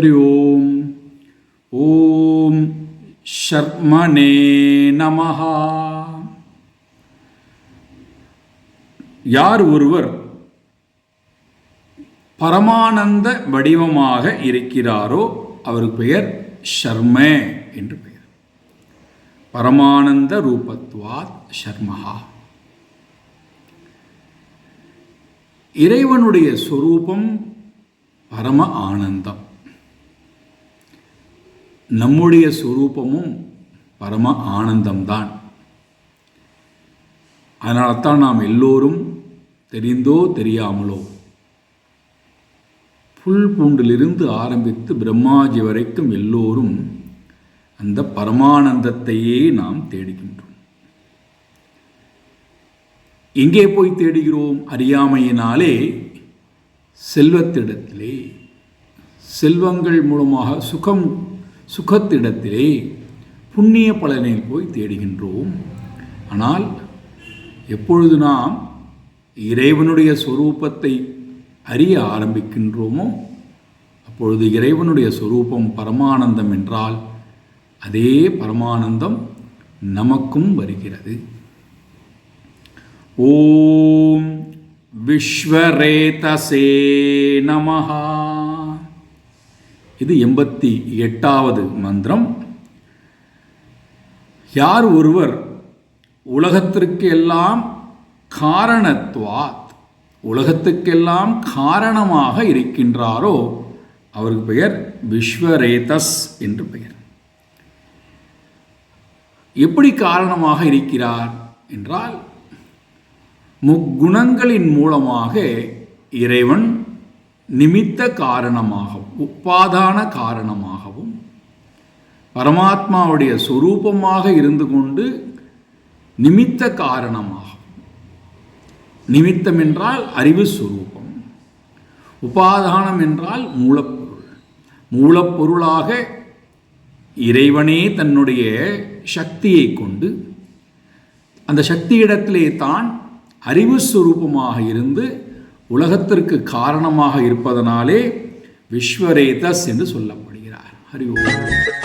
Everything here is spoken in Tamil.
ஹரி ஓம். ஓம் ஷர்மனே நமஹ. யார் ஒருவர் பரமானந்த வடிவமாக இருக்கிறாரோ அவருக்கு பெயர் ஷர்மே என்று பெயர். பரமானந்த ரூபத்வாத் ஷர்மஹா. இறைவனுடைய சொரூபம் பரம ஆனந்தம். நம்முடைய சொரூபமும் பரம ஆனந்தம்தான். அதனால்தான் நாம் எல்லோரும் தெரிந்தோ தெரியாமலோ புல் பூண்டிலிருந்து ஆரம்பித்து பிரம்மாஜி வரைக்கும் எல்லோரும் அந்த பரமானந்தத்தையே நாம் தேடுகின்றோம். எங்கே போய் தேடுகிறோம்? அறியாமையினாலே செல்வத்திடத்திலே, செல்வங்கள் மூலமாக சுகத்திடத்திலே, புண்ணிய பலனில் போய் தேடுகின்றோம். ஆனால் எப்பொழுது நாம் இறைவனுடைய சொரூபத்தை அறிய ஆரம்பிக்கின்றோமோ அப்பொழுது இறைவனுடைய சொரூபம் பரமானந்தம் என்றால் அதே பரமானந்தம் நமக்கும் வருகிறது. ஓம் விஸ்வரேதசே நமஹ. இது 88வது மந்திரம். யார் ஒருவர் உலகத்திற்கு எல்லாம் காரணத்வாத், உலகத்துக்கெல்லாம் காரணமாக இருக்கின்றாரோ அவருக்கு பெயர் விஸ்வரேதஸ் என்று பெயர். எப்படி காரணமாக இருக்கிறார் என்றால், முக்குணங்களின் மூலமாக இறைவன் நிமித்த காரணமாகவும் உபாதான காரணமாகவும் பரமாத்மாவுடைய சொரூபமாக இருந்து கொண்டு நிமித்த காரணமாகவும், நிமித்தம் என்றால் அறிவு சொரூபம், உபாதானம் என்றால் மூலப்பொருள், மூலப்பொருளாக இறைவனே தன்னுடைய சக்தியை கொண்டு அந்த சக்தியிடத்திலே தான் அறிவு சொரூபமாக இருந்து உலகத்திற்கு காரணமாக இருப்பதனாலே விஸ்வரேதஸ் என்று சொல்லப்படுகிறார். ஹரி ஓம்.